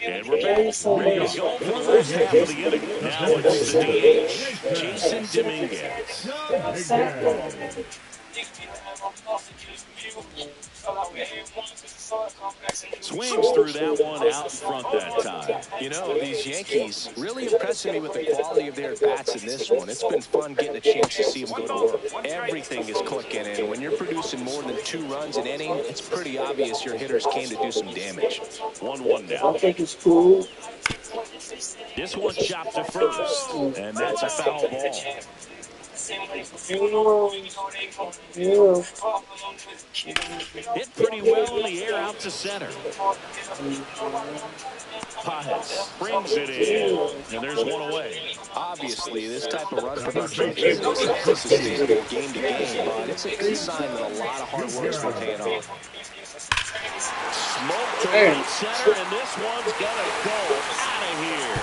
And we're back, ready to go for the last half of the inning. Now it's the DH, Jason Dominguez. Swings through that one out in front that time. You know, these Yankees really impressing me with the quality of their at-bats in this one. It's been fun getting a chance to see them go to work. Everything is clicking, and when you're producing more than 2 runs an inning, it's pretty obvious your hitters came to do some damage. 1-1 now. I think it's cool. This one chopped to first, and that's a foul ball. Hit pretty well in the air out to center. Paez brings it in, and there's one away. Obviously, this type of run production isn't something sustainable game to game, but it's a good sign that a lot of hard work's been paying off. Smoke to right center, and this one's gonna go out of here.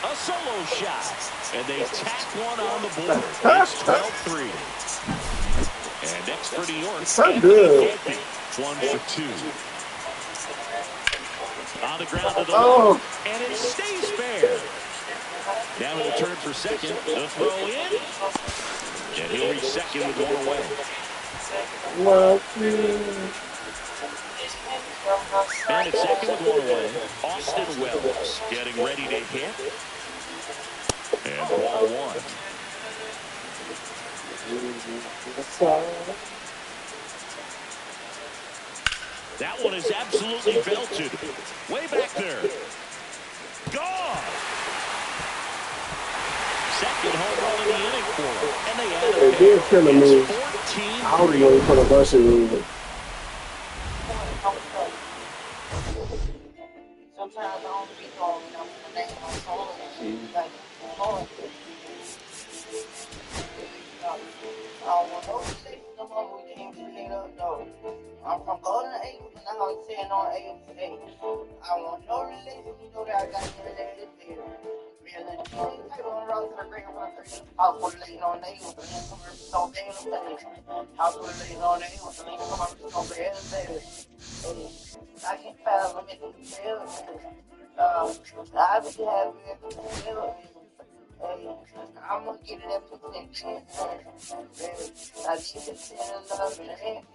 A solo shot, and they tack one on the board. It's 12-3. And next for New York, So good. 1 for 2. On the ground to the left, and it stays fair. Now he'll turn for second. The throw in, and he'll reach second with 1 away. And at second with 1 away, Austin Wells getting ready to hit. And ball 1. That one is absolutely belted. Way back there. Gone. Second home run in the inning for him. And they add a They're killing me. 14. I don't even put a bus in either. Sometimes I don't be going, the name of my soul. Like, I'm from Golden Acres, and now I'm sitting on AFA. I want no relation, you know that I got related there. Really, I don't run to the grave when I say, I was relating on nails, and then come over so bad and bad. I was relating on nails, and then come over so bad and bad. I can't fathom it to tell you. I be happy if you tell me. Hey, I'm gonna get it up to next year. I need to send love and hate.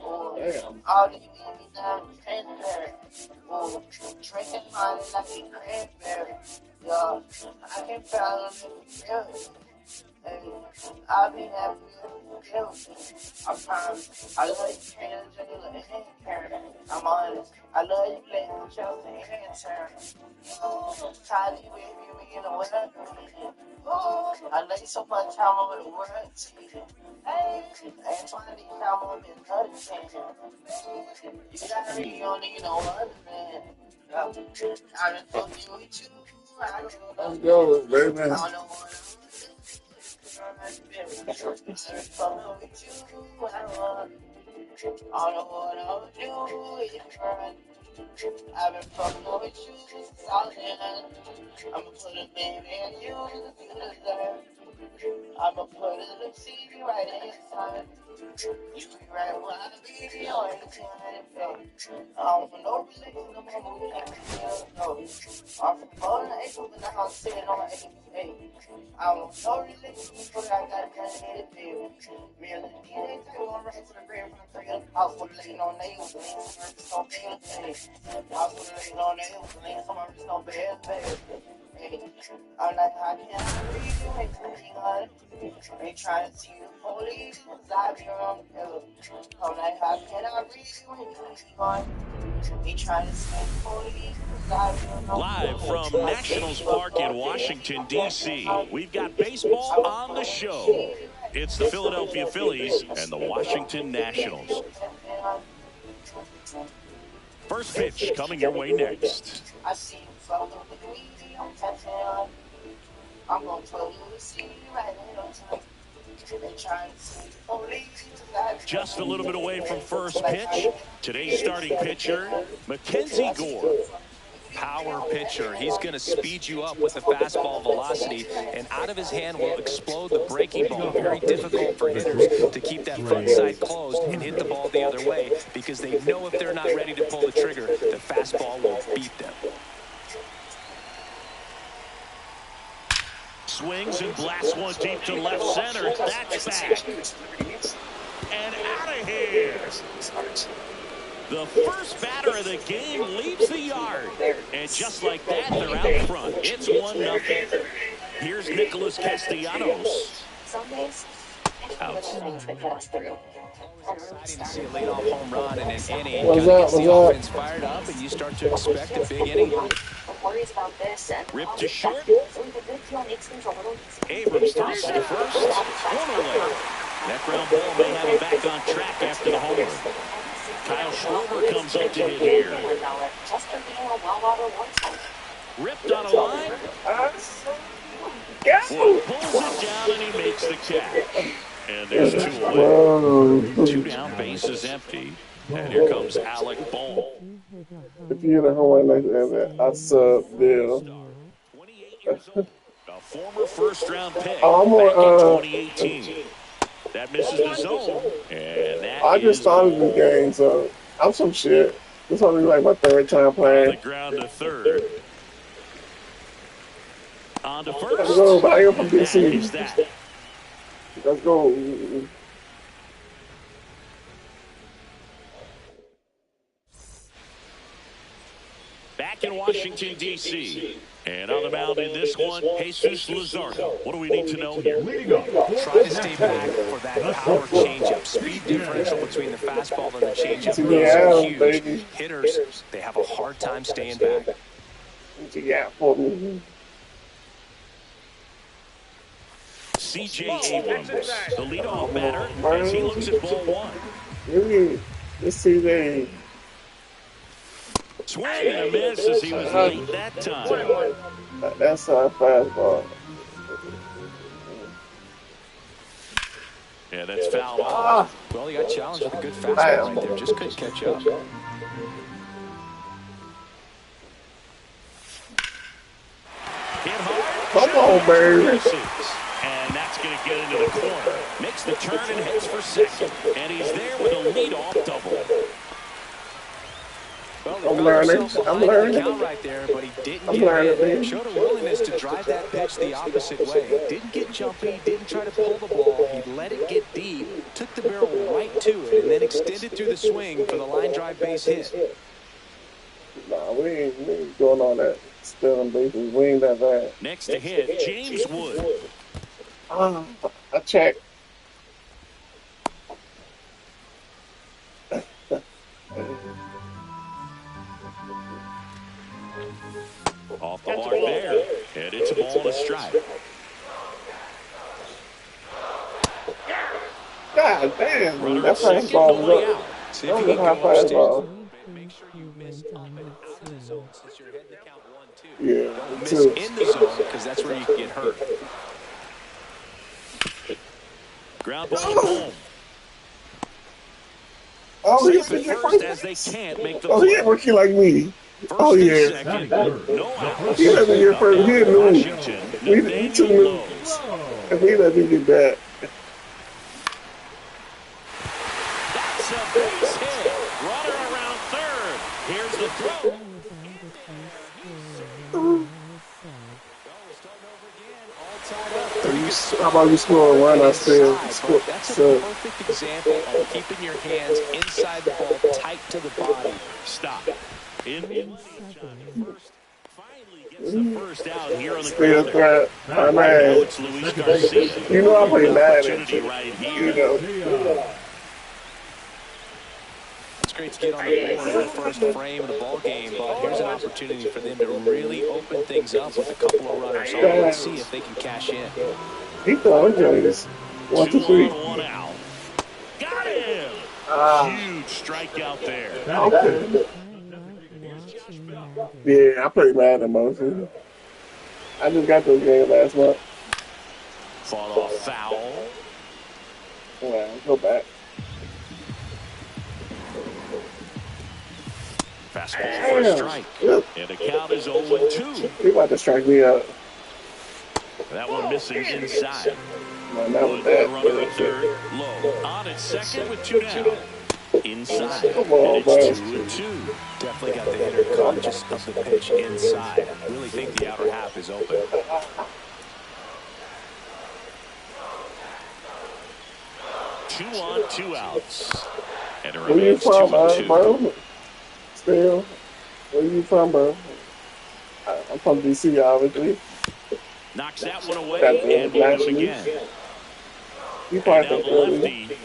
All these baby down the transparent. Drinking money like a cranberry. Yeah, I can follow it really. Hey, I'll be happy if you tell me. I promise. I love you, Angela and Karen. I'm honest. I love you, Blake, Chelsea, and Sharon. Kylie, baby, in the winter. I lay so much time over the world. Hey, Antoine, these time over in another thing. You got me, you don't need no other man. I've been fucking with you. Let's go, baby. I don't know what I've been fucking with you. I don't know what I'll do if I've been fucking with you since I was young. I'ma put a baby in you to deserve. I'ma put a little CD right inside. You be right where I be on the time. I don't want no relation, no more we can't no. I'm from Golden Acres, but now I'm sitting on 88. I don't want no relation, but I got to feel. Me and the DNA take on right to the grave from the crib. I was relating on nails, and ain't some bad things. I was relating on nails, and ain't some bad things. I'm like, how can I read you? Ain't thinking on it. Ain't trying to see the police, cause I be wrong. I'm like, how can I read you? Ain't thinking on it. Ain't trying to see the police, cause I be wrong. Live from Nationals Park in Washington, D.C., we've got baseball on the show. It's the Philadelphia Phillies and the Washington Nationals. First pitch coming your way next. I see you fucking with me. I'm gonna tell you to see right now. Just a little bit away from first pitch. Today's starting pitcher, Mackenzie Gore. power pitcher. He's going to speed you up with the fastball velocity, and out of his hand will explode the breaking ball. Very difficult for hitters to keep that front side closed and hit the ball the other way because they know if they're not ready to pull the trigger, the fastball will beat them. Swings and blasts one deep to left center. That's back. And out of here. The first batter of the game leaves the yard. And just like that, they're out front. It's 1-0. Here's Nicholas Castellanos. Out. Exciting to see a leadoff home run in an inning. Kind of gets the offense fired up, and you start to expect a big inning. Rip to short. Abrams throws to first. One away. That ground ball may have him back on track after the homer. Kyle Schwarber comes up to hit here. Ripped on a line. Well, pulls it down and he makes the catch. And there's two away. 2 down, bases empty. And here comes Alec Bohm. If you hit a home run like that, I sub Bill. 28 years old. A former first-round pick back I'm in on, 2018. That misses the zone. And that I just started the game, so I'm some shit. This is only like my 3rd time on the playing. ground to third. On to first. Let's go, but I am from That is DC. that. Let's go. Back in Washington, D.C. And on the mound in this one, Jesus Luzardo. What do we need to know here? Try to stay back for that power changeup. Speed differential between the fastball and the changeup Yeah, is huge. baby. Hitters, they have a hard time staying back. What you got for me? C.J. Abrams, the leadoff batter, as he looks at ball one. Really? Let's see they. Swing and a miss as he was late that time. That's our fastball. Yeah, that's foul off. Well, he got challenged with a good fastball right there. Just couldn't catch up. Hit hard. Come on, baby. And that's going to get into the corner. Makes the turn and heads for second. And he's there with a leadoff double. Well, I'm learning. I'm learning. Count right there, but he didn't I'm get learning, hit. man. Showed a willingness to drive that pitch the opposite way. Didn't get jumpy. Didn't try to pull the ball. He let it get deep. Took the barrel right to it, and then extended through the swing for the line drive base hit. Nah, we ain't doing all that. Stealing bases. We ain't that bad. Next to hit, James Wood. I checked. Off the mark there. And it's a ball and a strike. God damn. Runner That at second, fastball nobody was out. up. See That if was you a can high go upstairs a fastball. little bit. Make sure you miss up and out of the zone since you're heading to count 1-2. Yeah, Don't miss two. in the zone because that's where you can get hurt. Ground ball home. Oh, Safe he's at first as they can't make the Oh, he play. ain't rookie like me. First Oh, and yeah. second, no outs. He let me get first. He didn't know. Washington, We Nathaniel took him. Lowe's. If he let me get that. That's a base hit. Runner around third. Here's the throw. How about you score a run? I still score. That's a So, perfect example of keeping your hands inside the ball, tight to the body. Stop. In the first. Finally gets the first out here on the still ground. threat. My Now man. it's Luis Garcia. You know I play Madden. Opportunity right You here. know. It's great to get on the board in the first frame of the ball game, but here's an opportunity for them to really open things up with a couple of runners. So let's see if they can cash in. He throwing Jones. 1, 2, 3. 2 on, 1 out. Got him. Huge strikeout there. Okay. Yeah, I play Madden mostly. I just got those games last month. Fought off foul. Well, go back. Fastball for a strike. Look, And the count is 0-2. he about to strike me out. That one missing inside. Man, that was Wood, bad. runner at third. Low. On at second with 2 down. Inside. Come on, And bro. it's 2-2. Definitely got the hitter conscious of the pitch inside. Really think the outer half is open. 2 on, 2 outs. And it Where you remains from, 2-2. bro? Still, where you from, bro? I'm from DC, obviously. Knocks that one away That's and black moves leaf. again. You And probably now think the early. lefty.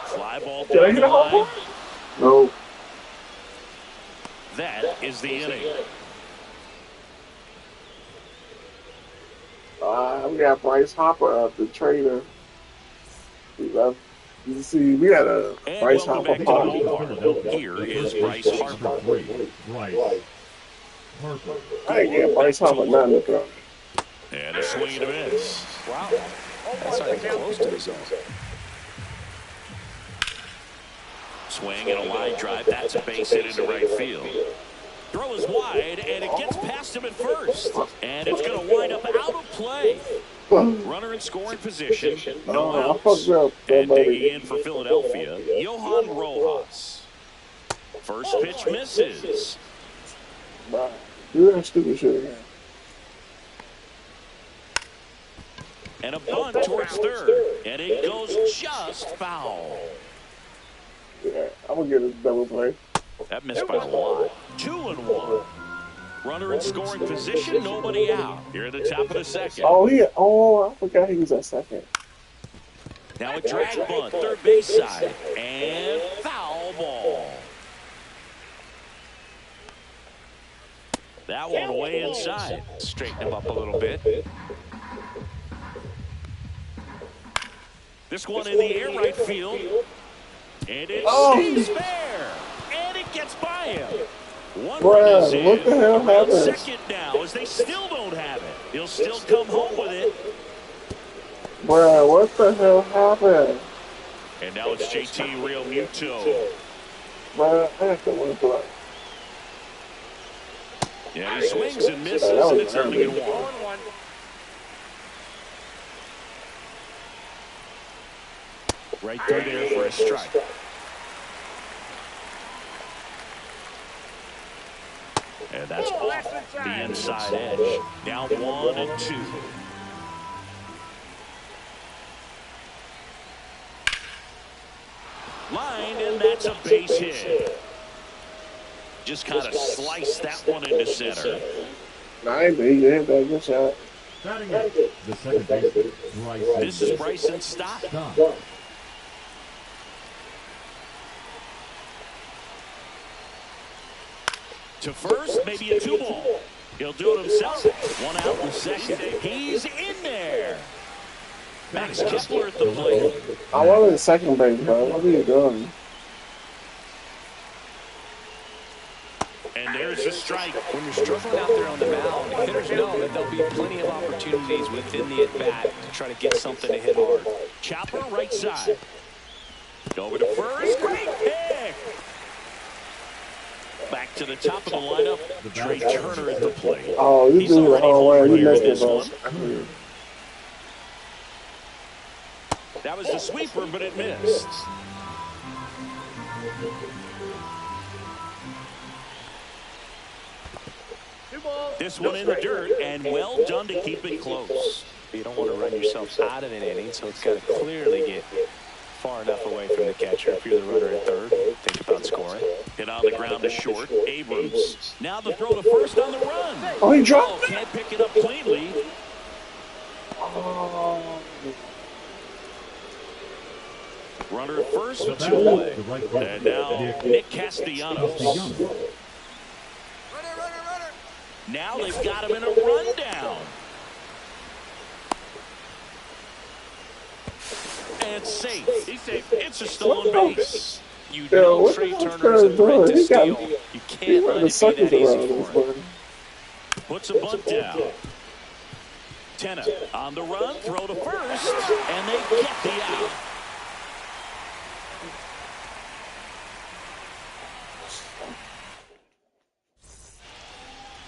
Fly ball Did I down get the a home line. run? No. That is the inning. We got Bryce Harper, the trader. We left. You see, we had a And Bryce welcome Harper back to the party. ballpark. Here is Bryce Harper. Bryce Harper. I ain't get Bryce Harper nothing to throw. And a swing and a miss. Wow. That's not even close to the zone. Swing and a line drive. That's a base hit into right field. Throw is wide, and it gets past him at first. And it's going to wind up out of play. Runner in scoring position. No I outs. fucked up, And buddy. digging in for Philadelphia, Johan Rojas. First pitch misses. Bro, do that stupid shit again. And a bunt towards third. And it goes just foul. Yeah, I'm gonna get a double play. That missed by a lot. 2-1. Runner in scoring position, nobody out. Here at the top of the second. I forgot he was at second. Now a drag bunt, third base side. And foul ball. That one way inside. Straighten him up a little bit. This one in the air right field. And it stays fair. And it gets by him. One run is Bruh, in. what the hell Around happened? second now as they still don't have it. He'll still come home with it. Bruh, what the hell happened? And now it's JT Real Muto. Bruh, I have to win play. Yeah, he swings and misses, That was and it's only early. 1. Right through there for a strike. And that's off the inside edge. Down 1-2. Lined, and that's a base hit. Just kind of sliced that one into center. I ain't big. You hit that good shot. Batting it, the second baseman, Bryson. This is Bryson Stott. Stott. To first, maybe a 2-ball. He'll do it himself. 1 out in second. He's in there. Max Kepler at the plate. I wanted a second base, bro. What are you doing? And there's a strike. When you're struggling out there on the mound, hitters know that there'll be plenty of opportunities within the at-bat to try to get something to hit hard. Chopper right side. Over to first. Great pick. Back to the top of the lineup. Trey Turner at the plate. Oh, you He's do it. already Oh, man, home you here missed in it, this bro. one. That was the sweeper, but it missed. This one in the dirt, and well done to keep it close. You don't want to run yourself out of an inning, so it's got to clearly get far enough away from the catcher. If you're the runner at third, think about scoring. Hit on the ground to short. Abrams. Now the throw to first on the run. Oh, he dropped it. Can't pick it up cleanly. Oh. Runner at first with 2 away. And now Nick Castellanos. Now they've got him in a rundown. And safe. He's safe. It's a stolen base. You Yo, know what Trey the hell's Turner's Turner a threat doing? to He got- steal. You He can't went let the it be suckers that easy around this for him. one. Puts a bunt down. Tenna on the run. Throw to first. And they get the out.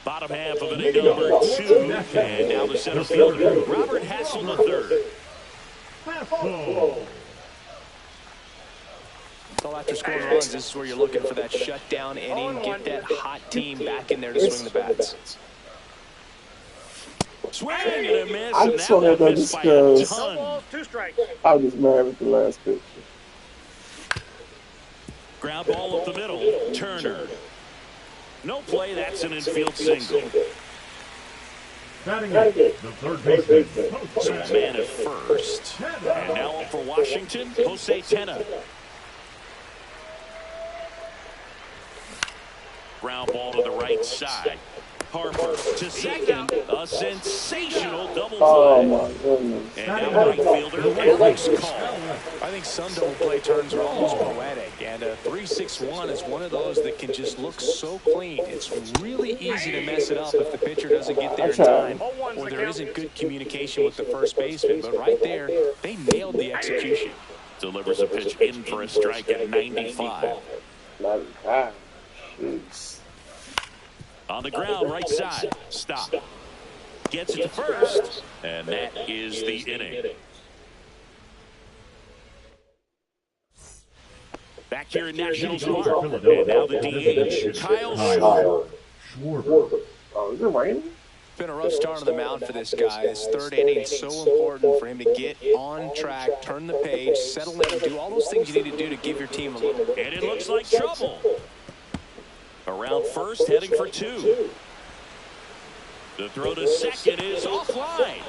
Bottom half of inning number 2. And now the center fielder, Robert Hassel III. So after scoring runs, this is where you're looking for that shutdown inning. Get that hot team back in there to swing the bats. Swing and a miss. I just want to know this because I was just mad with the last pitch. Ground ball up the middle. Turner. No play. That's an infield single. Batting it, the third baseman. So a man at first. And now up for Washington, Jose Tena. Ground ball to the right side. Harper to second. A sensational double play. Oh my goodness. And now right fielder Alex Call. I think some double play turns are almost poetic, and a 3-6-1 is one of those that can just look so clean. It's really easy to mess it up if the pitcher doesn't get there in time, or there isn't good communication with the first baseman. But right there, they nailed the execution. Delivers a pitch in for a strike at 95. 95. Jeez. On the ground, right side. Stop. Gets it to first. And that is the inning. Back here in Nationals Park. And now the DH, Kyle Schwarber. Oh, is it raining? It's been a rough start on the mound for this guy. His third inning is so important for him to get on track, turn the page, settle in, do all those things you need to do to give your team a little. And it looks like trouble. Around first, heading for 2. The throw to second is offline.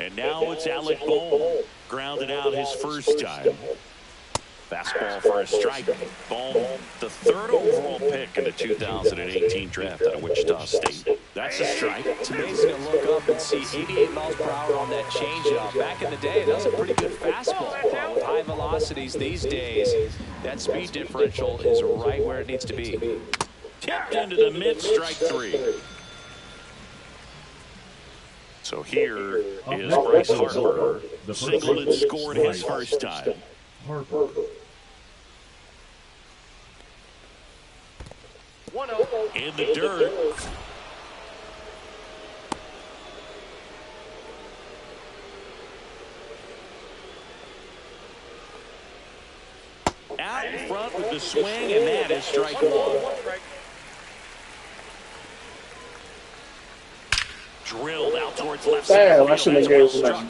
And now it's Alec Bohm. Grounded out his first time. Fastball for a strike. Bohm, the 3rd overall pick in the 2018 draft out of Wichita State. That's a strike. It's amazing to look up and see 88 miles per hour on that changeup. Back in the day, that was a pretty good fastball. But with high velocities these days, that speed differential is right where it needs to be. Tipped into the mid, strike 3. So here is Bryce Harper. Singled and scored his first time. Harper. 1-0. In the dirt. Out in front with the swing, and that is strike 1. Drilled out towards left side. Damn, I shouldn't have gave him that.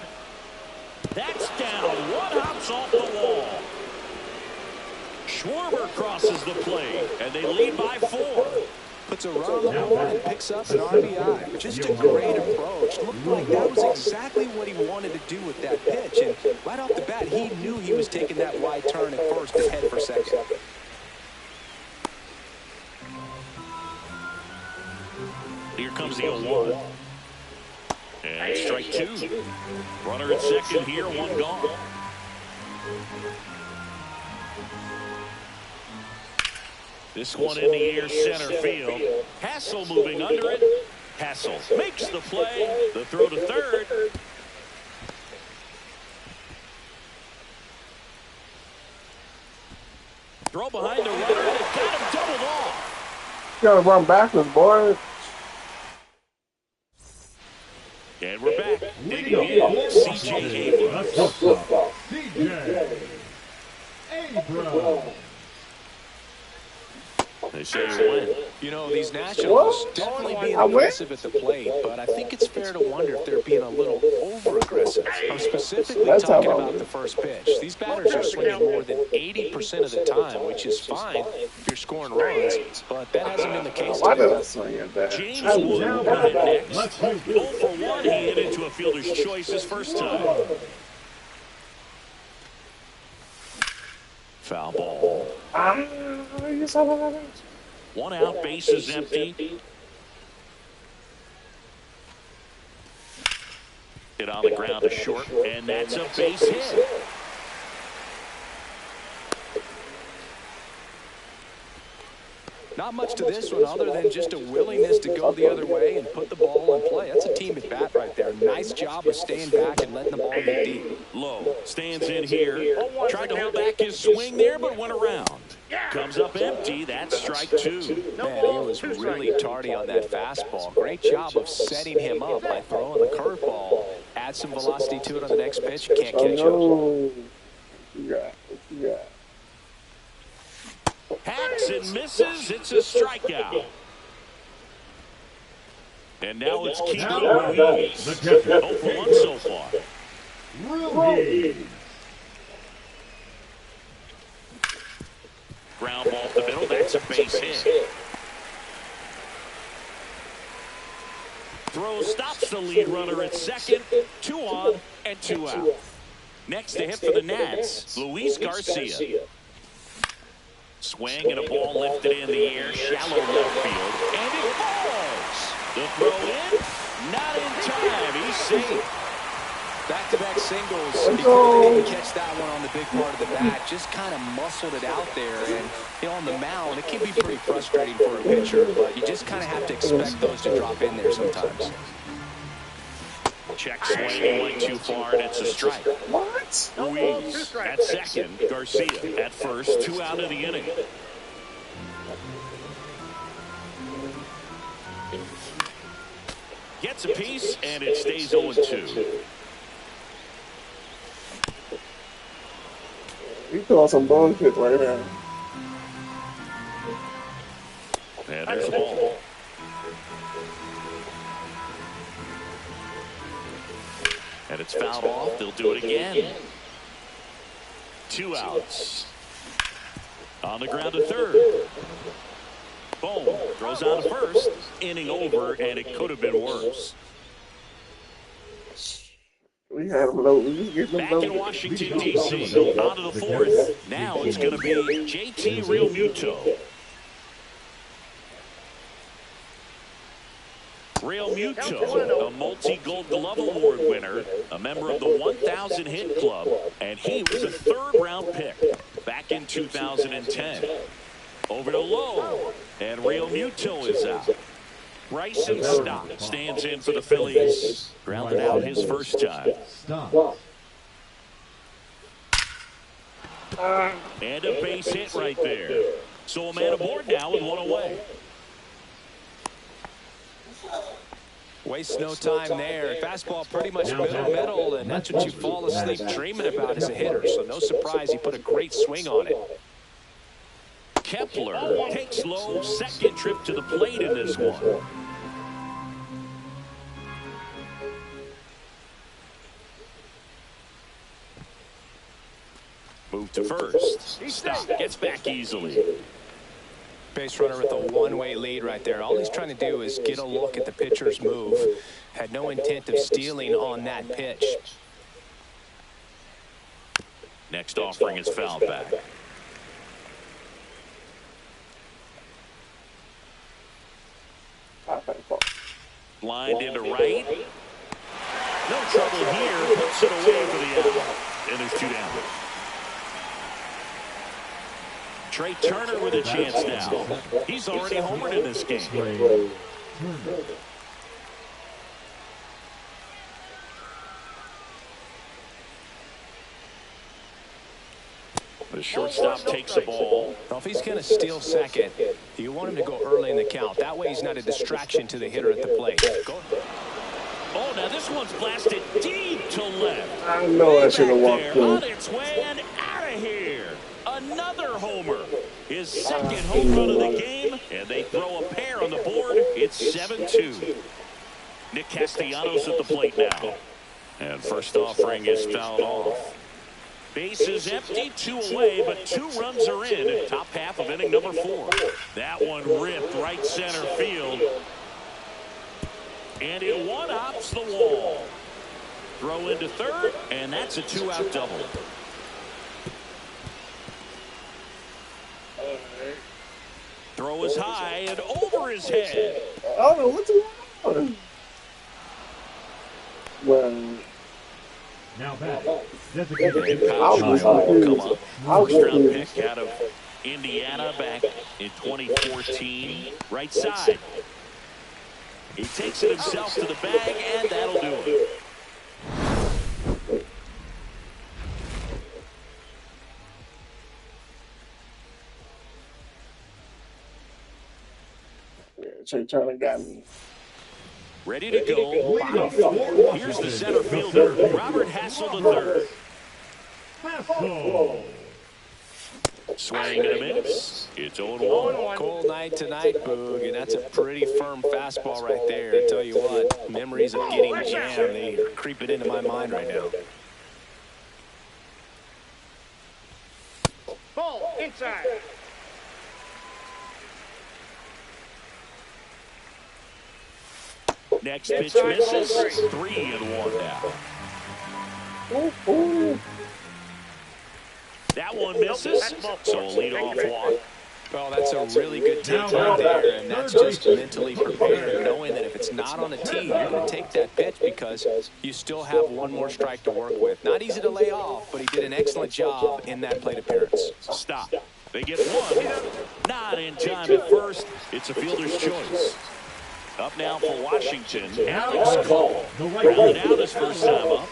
That's down. One hops off the wall. Schwarber crosses the plate, and they lead by 4. Puts a run on the board and picks up an RBI. Just a great approach. Looked like that was exactly what he wanted to do with that pitch. And right off the bat, he knew he was taking that wide turn at first and head for second. Here comes the 0-1. And strike 2. Runner at second here, 1 gone. This one in the air, center field. Hassel moving under it. Hassel makes the play. The throw to third. Throw behind the runner. They've got him doubled off. You gotta run backwards, boy. And we're back. Digging in, C.J. Abrams. C.J. Abrams. They say you win. You know, these Nationals definitely being aggressive at the plate, but I think it's fair to wonder if they're being a little over-aggressive. I'm specifically talking about the first pitch. These batters are swinging more than 80% of the time, which is fine if you're scoring runs, but that hasn't been the case Why did today. I swing at that? James Wood got it next. 0 for 1. He hit into a fielder's choice his first time. Foul ball. You saw that? 1 out, bases empty. Hit on the ground to short, and that's a base hit. Not much to this one other than just a willingness to go the other way and put the ball in play. That's a team at bat right there. Nice job of staying back and letting the ball get deep. Low stands in here. Tried to hold back his swing there, but went around. Comes up empty. That's strike two. Man, he was really tardy on that fastball. Great job of setting him up by throwing the curveball. Add some velocity to it on the next pitch. You can't catch up. Yeah. Hacks and misses. It's a strikeout. And now it's Keegan Ruiz. The catcher. 0 for 1 so far. Ruiz. Ground ball up the middle. That's a base hit. Throw stops the lead runner at second. 2 on and 2 out. Next to hit for the Nats, Luis Garcia. Swing and a ball lifted in the air, shallow left field, and it falls. The throw in, not in time. He's safe. Back-to-back singles. He really didn't catch that one on the big part of the bat. Just kind of muscled it out there. And on the mound, it can be pretty frustrating for a pitcher, but you just kind of have to expect those to drop in there sometimes. Check swing, went too far, and it's a strike. What? Ruiz at second, Garcia at first, 2 out of the inning. Gets a piece, and it stays 0-2. You throwing some bullshit right now. And there's the ball. And it's fouled off. They'll do it again. 2 outs. On the ground to third. Boom. Throws out to first. Inning over, and it could have been worse. We had them low. We just get them Back low. in Washington, D.C. On to the 4th. Now it's going to be JT Realmuto. Realmuto, a multi-Gold Glove Award winner, a member of the 1,000 Hit Club, and he was a 3rd-round pick back in 2010. Over to Lowe, and Realmuto is out. Bryson Stott stands in for the Phillies. Grounded out his first time. Stop. And a base hit right there. So a man aboard now with 1 away. Wastes no time there. Fastball pretty much middle, and that's what you fall asleep dreaming about as a hitter. So no surprise he put a great swing on it. Kepler takes Lowe, second trip to the plate in this one. Move to first. Stop. Gets back easily. Base runner with a one-way lead right there. All he's trying to do is get a look at the pitcher's move. Had no intent of stealing on that pitch. Next offering is fouled back. Blind into right. No trouble here. Puts it away for the out. And there's 2 down. Trey Turner with a chance now. He's already homered in this game. The shortstop takes the ball. Well, if he's going to steal second, you want him to go early in the count. That way he's not a distraction to the hitter at the plate. Go. Oh, now this one's blasted deep to left. I know I should have walked There, through. on its way and out of here. Another homer. His second home run of the game, and they throw a pair on the board. It's 7-2. Nick Castellanos at the plate now. And first offering is fouled off. Bases empty, 2 away, but 2 runs are in. Top half of inning number 4. That one ripped right center field. And it one-hops the wall. Throw into third, and that's a 2-out double. Throw is high and over his head. I don't know what's going on. Well, Now back. And Designated. Kyle I was Schwarber will come confused. up. I was First-round confused. pick out of Indiana back in 2014. Right side. He takes it himself to the bag, and that'll do it. Trey Turner got me. Ready to go. Bottom four. Here's the center fielder, Robert Hassel III. Hassel. Swing and a miss. It's 0-1. Cold night tonight, Boog, and that's a pretty firm fastball right there. I tell you what, memories of getting jammed, they are creeping into my mind right now. Ball inside. Next pitch misses. 3-1 now. That one misses. So a leadoff walk. Well, that's a really good take right there, and that's just mentally prepared, knowing that if it's not on the tee, you're going to take that pitch because you still have one more strike to work with. Not easy to lay off, but he did an excellent job in that plate appearance. Stop. They get one. Not in time at first. It's a fielder's choice. Up now for Washington, Alex Cole. Rounded out his first time up.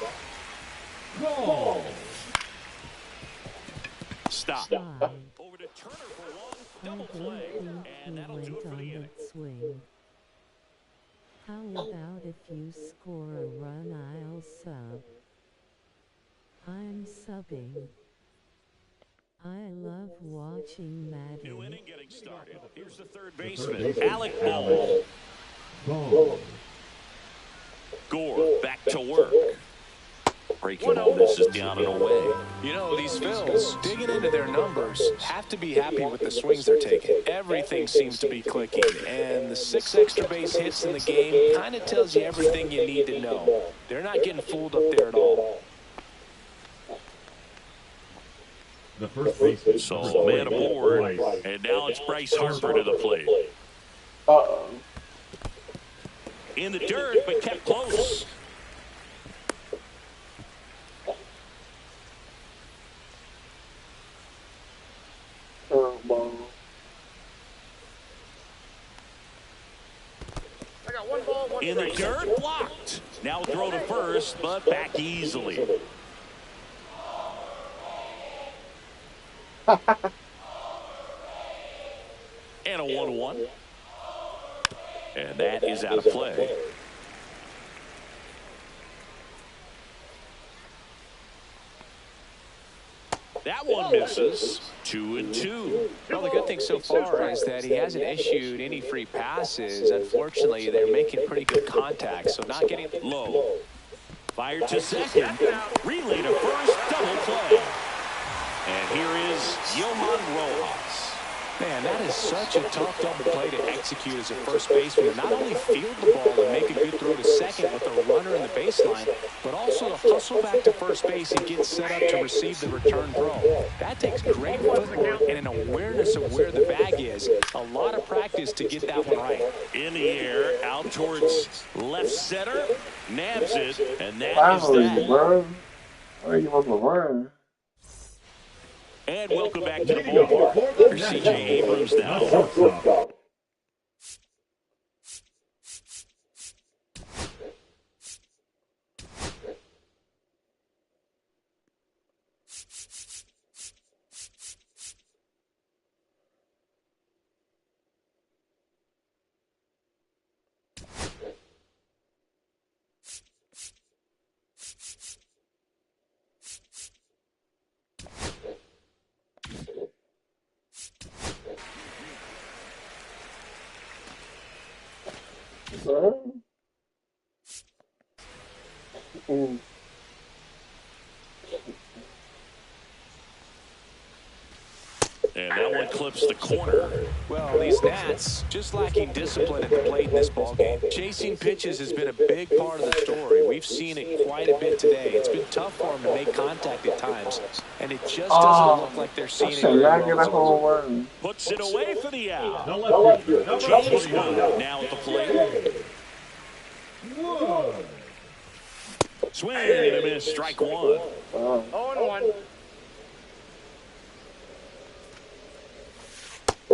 Cole. Stop. Over to Turner for one. Double play. And that'll do it for the inning. Swing. How about if you score a run, I'll sub. I'm subbing. I love watching Madden. New inning getting started. Here's the third baseman, Alec Bohm. Ball. Gore back to work. Breaking ball misses down and away. You know, these Phils, digging into their numbers, have to be happy with the swings they're taking. Everything seems to be clicking, and the 6 extra base hits in the game kind of tells you everything you need to know. They're not getting fooled up there at all. The first baseman. So man aboard, and now it's Bryce Harper to the plate. Uh-oh. In the dirt, but kept close. Curveball. I got one ball, one In the dirt, blocked. Now throw to first, but back easily. And a 1-1. And that is out of play. That one misses. 2-2. Well, the good thing so far is that he hasn't issued any free passes. Unfortunately, they're making pretty good contact, so not getting Low. Fired to second. Relay to first. Double play. And here is Yohan Rojas. Man, that is such a tough double play to execute as a first baseman. Not only field the ball and make a good throw to second with a runner in the baseline, but also to hustle back to first base and get set up to receive the return throw. That takes great footwork and an awareness of where the bag is. A lot of practice to get that one right. In the air, out towards left center. Nabs it, and that is Finally, that. bro. Why are you supposed to run? And welcome back to the ballpark. Here's C.J. Abrams now. Shortstop. Bro. And that one clips the corner. Well, these Nats just lacking discipline at the plate in this ballgame. Chasing pitches has been a big part of the story. We've seen it quite a bit today. It's been tough for them to make contact at times, and it just doesn't look like they're seeing it Should very not get a well. whole run. Puts it away for the out. The left fielder, number James 49. Wood now at the plate. Wood. Swing and a miss. Strike one. 0-1.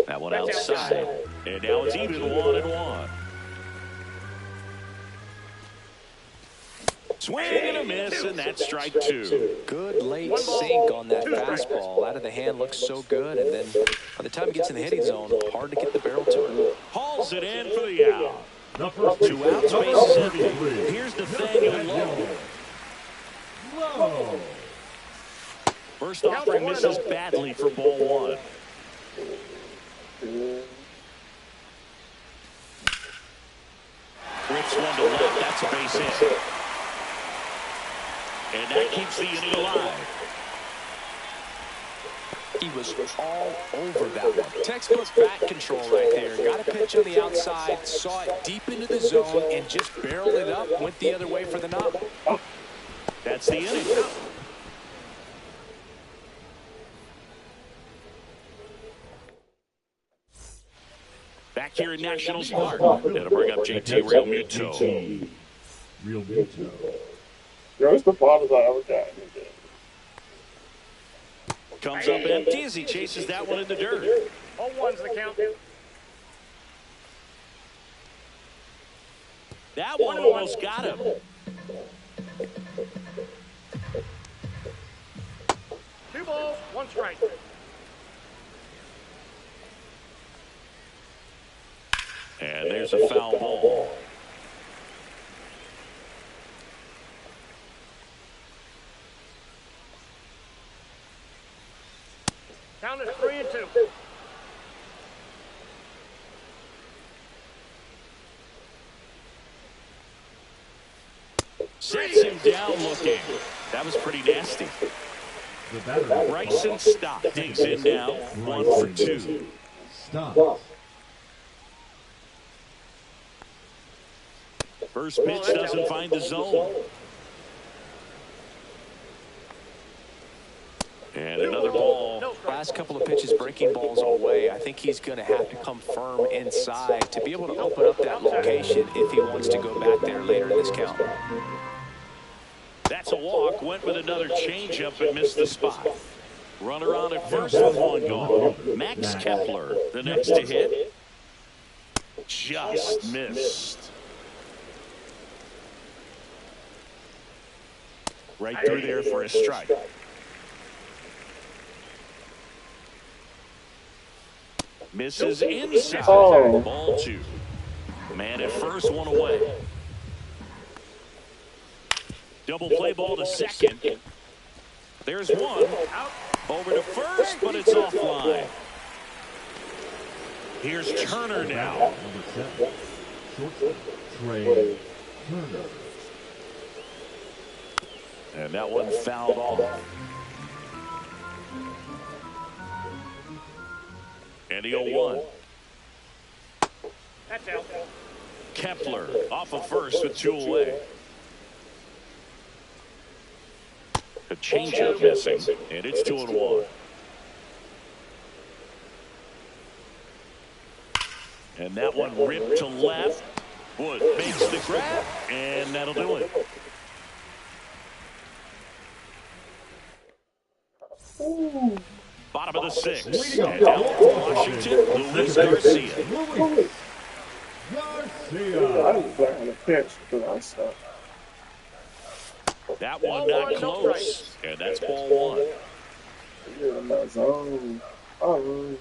That one outside. And now it's even 1-1. Swing and a miss, and that's strike 2. Good late sink on that fastball. Out of the hand looks so good, and then by the time it gets in the hitting zone, hard to get the barrel to it. Hauls it in for the out. The first 2 outs, base 7. Here's Nathaniel Lowe. Low. First offering misses badly for ball 1. Rips one to left. That's a base hit. And that keeps the inning alive. He was all over that one. Textbook bat control right there. Got a pitch on the outside, saw it deep into the zone, and just barreled it up, went the other way for the knock. That's the inning. Back here in Nationals Park. That'll bring up JT Realmuto. Realmuto. There's the farthest I ever got. Comes up empty as he chases that one in the dirt. 0-1's the count. That one almost got him. Two balls, 1 strike. And there's a foul ball. Count is 3-2. Sets him down looking. That was pretty nasty. The batter. Bryson Stott digs in now. 1 for 2. Stop. First pitch doesn't find the zone. And another ball. Last couple of pitches breaking balls away. I think he's going to have to come firm inside to be able to open up that location if he wants to go back there later in this count. That's a walk. Went with another changeup and missed the spot. Runner on at first with 1 gone. Max Kepler, the next to hit. Just missed. Right through there for a strike. Misses inside. Oh. Ball 2. Man at first, 1 away. Double play ball to second. There's 1. Over to first, but it's offline. Here's Turner now. Number 7. Shortstop. Trey Turner. And that one fouled off. And the 0-1. That's out. Kepler off of first with 2 away. A changeup missing, and it's 2-1. And that one ripped to left. Wood makes the grab, and that'll do it. Bottom of the 6th. And down for Washington, Luis Garcia. Luis Garcia. I was playing the pitch, but I suck. That one not close, and that's ball 1. Yeah, in that zone. Oh,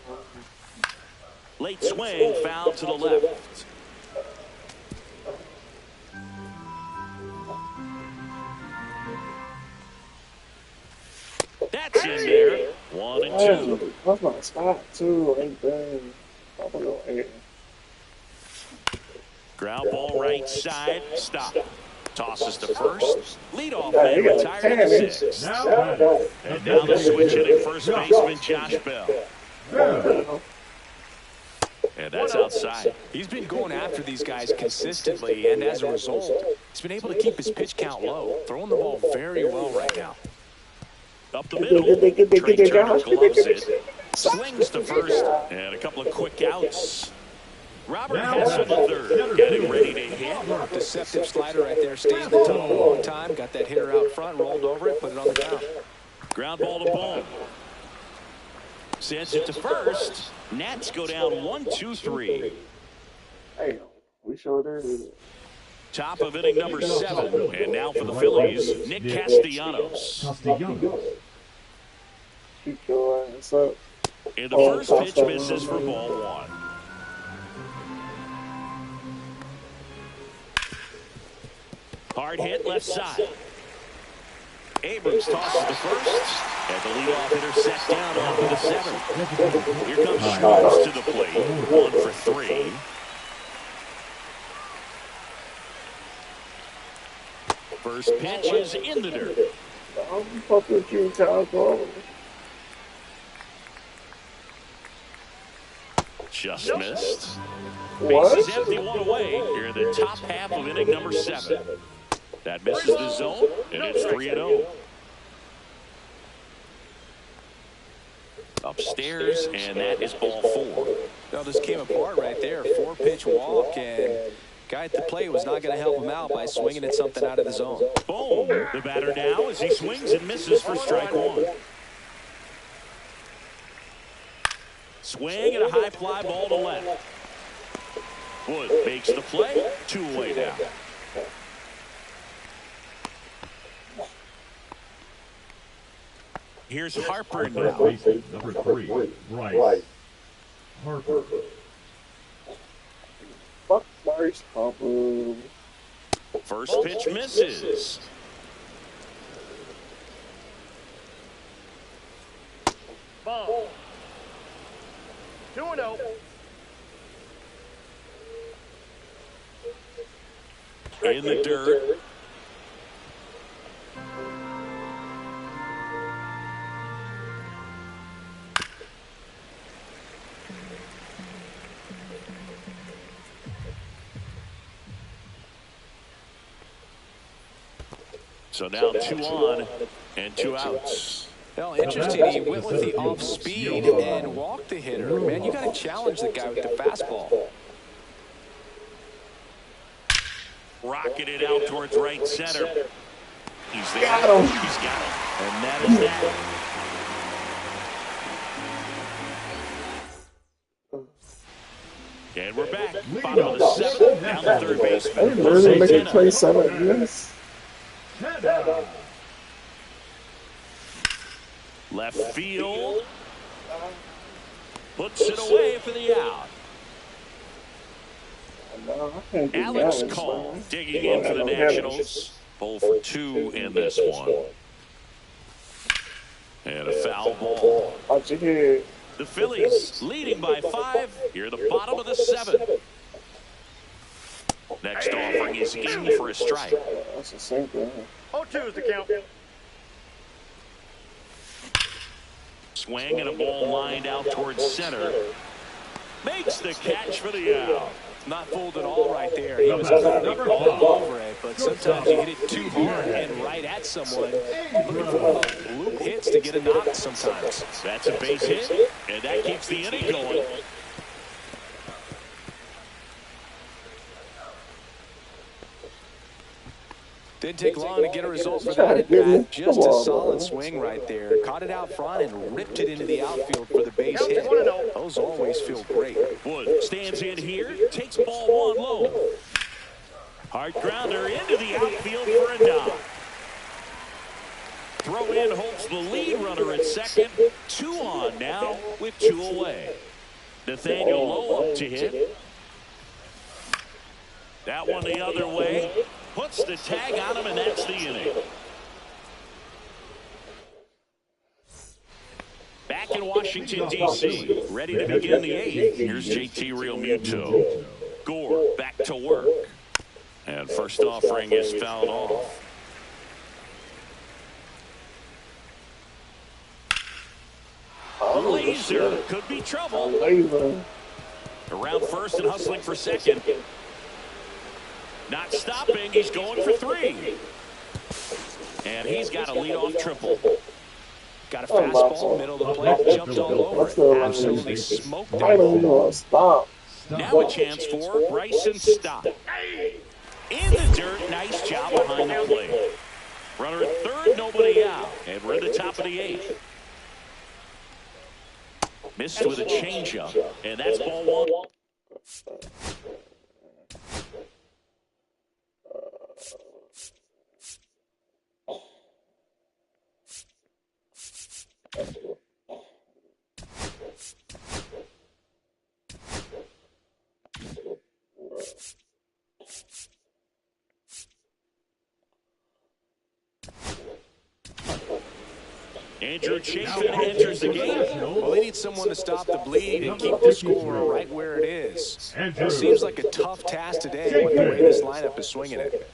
Late swing, foul to the left. That's in there. 1 and 2. That's my spot, too. Ain't bad. I'm gonna go 8. Ground ball right side. Stop. Tosses to first. Leadoff Yeah, man he got retired 10 at inches. 6. Now batting. And now the switch hitting first baseman Josh Bell. Bell. And that's outside. He's been going after these guys consistently, and as a result, he's been able to keep his pitch count low, throwing the ball very well right now. Up the middle. Trey Turner gloves it. Swings to first. And a couple of quick outs. Robert Hassel the third. Getting ready to hit. Deceptive slider right there. Stayed in the tunnel a long time. Got that hitter out front, rolled over it, put it on the ground. Ground ball to Bohm. Sends it to first. Nats go down 1-2-3. Hey, we sure did. Top of inning number 7. And now for the Phillies, Nick Castellanos. Shoot your ass up. And the first pitch misses for ball 1. Hard hit left side. Abrams tosses the first. And the leadoff hitter set down off of the 7th. Here comes Schwartz to the plate. 1 for 3. First pitch is in the dirt. I'm fucking with you, Chicago. Just missed. What? Bases empty, 1 away. Here in the top half of inning number 7. That misses the zone, and it's 3-0. Upstairs, and that is ball 4. Well, this came apart right there. 4-pitch walk, and guy at the plate was not going to help him out by swinging at something out of the zone. Boom. The batter now as he swings and misses for strike 1. Swing and a high fly ball to left. Wood makes the play. 2 away now. Here's Harper now. Number 3, Bryce Harper. Fuck Bryce Harper. First pitch misses. Ball. 2-0. In the dirt. So now 2 on and 2 outs. Well, interesting. He went with the off speed and walked the hitter. Man, you got to challenge the guy with the fastball. Rocketed out towards right center. He's there. Got him. He's got it. And that is that. And we're back. Bottom of the 7th. Down the third baseman. They really make it play 7. Yes. Left field. Puts it away for the out. No, I can't do Alex that, Cole man. digging in for the Nationals. 0 for 2 in this one. And a foul ball. Out your head. The Phillies leading by 5 here at the bottom of the 7th. Next offering is in for a strike. That's a sinker. 0-2 is the count. Swing and a ball lined out towards center. Makes the catch for the out. Not fooled at all right there. He was clearly all over it, but sometimes you hit it too hard and right at someone. Looking for loop hits to get a knock sometimes. That's a base hit, and that keeps the inning going. Didn't take long to get a result for that at bat. Just a solid swing right there. Caught it out front and ripped it into the outfield for the base hit. Those always feel great. Wood stands in here, takes ball 1 low. Hard grounder into the outfield for a knock. Throw in holds the lead runner at second. 2 on now with 2 away. Nathaniel Lowe up to hit. That one the other way. Puts the tag on him, and that's the inning. Back in Washington, D.C., ready to begin the 8th. Here's JT Realmuto. Gore back to work. And first offering is fouled off. Laser could be trouble. Around first and hustling for second. Not stopping. He's going for 3. And he's got a leadoff triple. Got a fastball, middle of the plate, jumped all over it. Absolutely smoked it. Stop. Now a chance for Bryson Stott. In the dirt, nice job behind the plate. Runner at third, nobody out. And we're at the top of the 8th. Missed with a changeup, and that's ball 1. Andrew Chafin enters the game. Well, they need someone to stop the bleed and keep the score right where it is. It seems like a tough task today with the way this lineup is swinging it.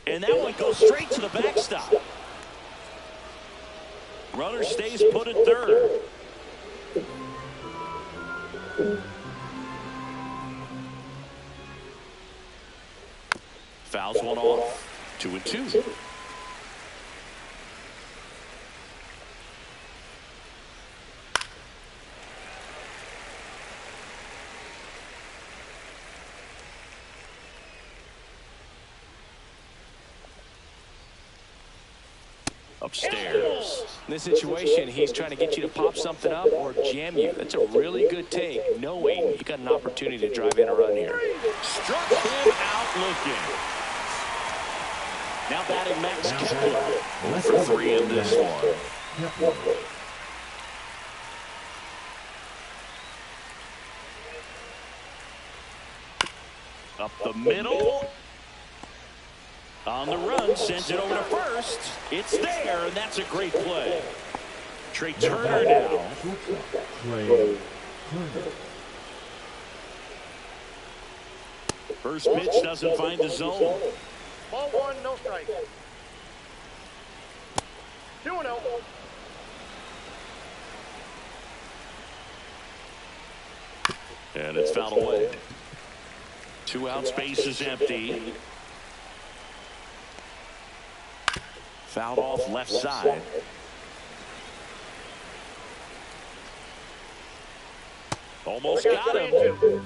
And that one goes straight to the backstop. Runner stays put at third. Fouls one off. 2-2. Upstairs. In this situation, he's trying to get you to pop something up or jam you. That's a really good take, knowing you got an opportunity to drive in a run here. Struck him out looking. Now batting Max Kepler for 3 in this one. Up the middle. On the run, sends it over to first. It's there, and that's a great play. Trey Turner now. First pitch doesn't find the zone. Ball 1, no strike. 2-0. And it's fouled away. 2 out, space is empty. Fouled off left side. Almost got him.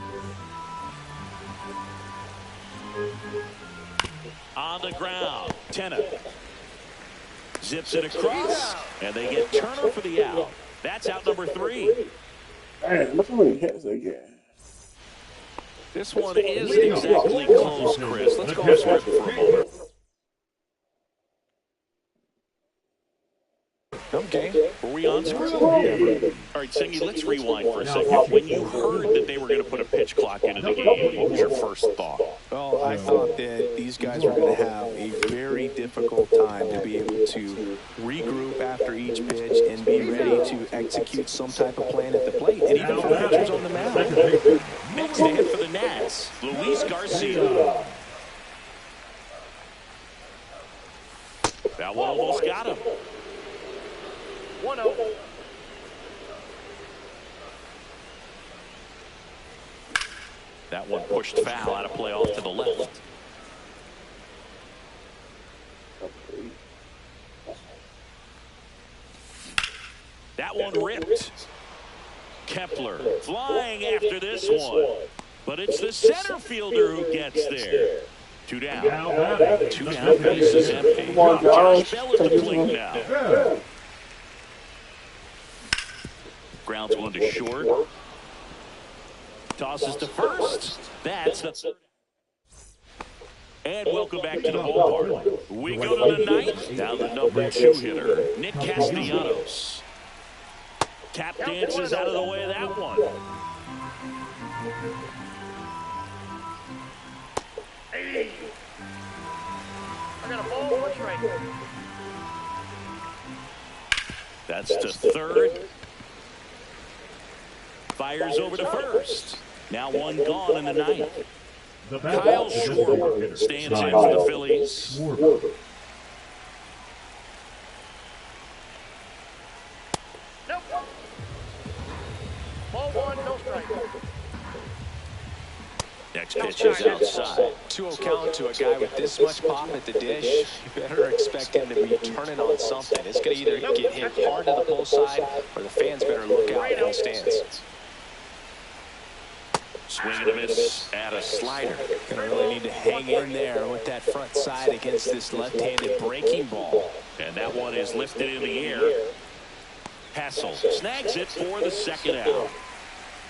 On the ground, Tennant zips it across, and they get Turner for the out. That's out number 3. Man, look how many hits they get. This one isn't exactly close, Chris. Let's go script for a moment. Okay. Were we on script? All right, Singy, let's rewind for a second. When you heard that they were going to put a pitch clock into the game, what was your first thought? Well, I thought that these guys were going to have a very difficult time to be able to regroup after each pitch and be ready to execute some type of plan at the plate, and even for the pitchers on the mound. Next to hit for the Nats, Luis Garcia. That one almost got him. 1-0. That one pushed foul out of play off to the left. That one ripped. Kepler flying after this one. But it's the center fielder who gets there. 2 down. 2 down, base is empty. Josh Bell at the plate now. Grounds one to short. Tosses to first. That's the third. And welcome back to the ballpark. We go to the ninth. Now the number 2 hitter, Nick Castellanos. Tap dances out of the way of that one. Hey. I got a ball, 1 strike. That's to third. Fires over to first. Now 1 gone in the ninth. Kyle Schwarber stands in for the Phillies. Nope. Ball 1, no strike. Next pitch is outside. 2-0 count to a guy with this much pop at the dish. You better expect him to be turning on something. It's going to either get hit hard to the pull side, or the fans better look out in the stands. Swing and a miss at a slider. Going to really need to hang in there with that front side against this left-handed breaking ball. And that one is lifted in the air. Hassel snags it for the second out.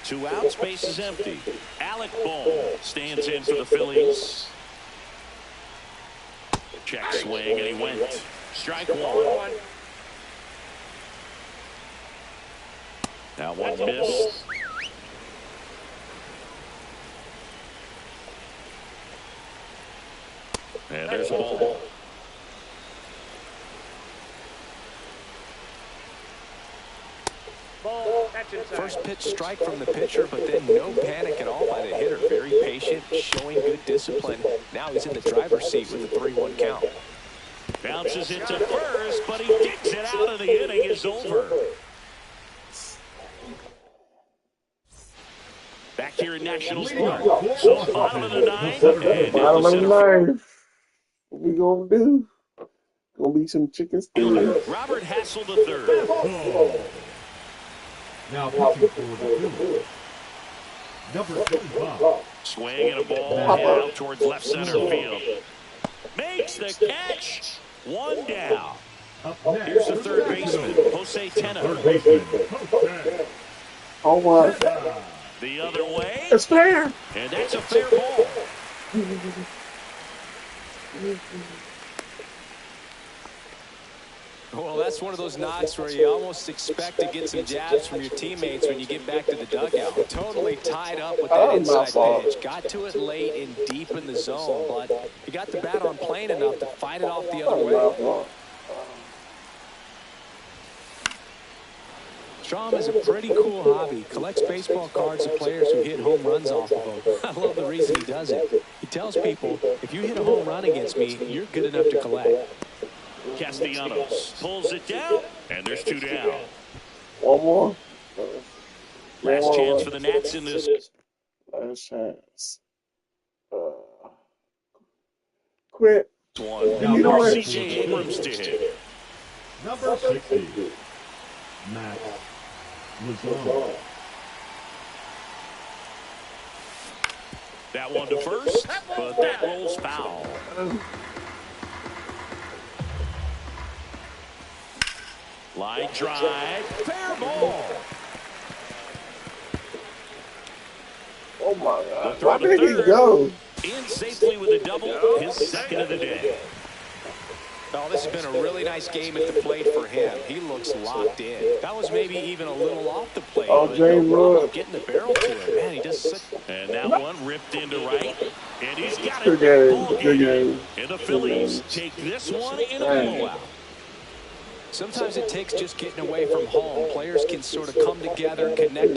2 outs, base is empty. Alec Bohm stands in for the Phillies. Check swing, and he went. Strike 1. Now 1 miss. And there's a ball. Ball, that's inside. First pitch strike from the pitcher, but then no panic at all by the hitter. Very patient, showing good discipline. Now he's in the driver's seat with a 3-1 count. Bounces it to first, but he digs it out, and the inning is over. Back here in Nationals Park. So bottom of the ninth. And Bottom of the ninth. What we gonna do? Gonna be some chicken stew. Robert Hassel the third. Oh. Now pitching for the Phillies. Number 25. Swing and a ball out towards left center field. Makes the catch. One down. Up next. Here's the third baseman, Jose Third Tena. baseman. Jose. Oh my. The other way. It's fair. And that's a fair ball. Well, that's one of those knocks where you almost expect to get some jabs from your teammates when you get back to the dugout. Totally tied up with that inside pitch. Got to it late and deep in the zone, but he got the bat on plane enough to fight it off the other way. Strom is a pretty cool hobby. Collects baseball cards of players who hit home runs off of him. I love the reason he does it. He tells people, if you hit a home run against me, you're good enough to collect. Castellanos pulls it down, and there's two down. One more. Last chance for the Nats in this. Last chance. Quit. One. You know what? C.J. Abrams to hit. Number 60. Max Lazone. That one to first, but that rolls foul. Line drive, fair ball. Oh my God. Throw Why to did he third. go? In safely with a double, his second of the day. Oh, this has been a really nice game at the plate for him. He looks locked in. That was maybe even a little off the plate. Oh, but James no problem Wood. getting the barrel to him. Man, he does such... And that one ripped into right. And he's got Good it. game. Ball Good game. And the Phillies take this one in a blowout. Sometimes it takes just getting away from home. Players can sort of come together, connect.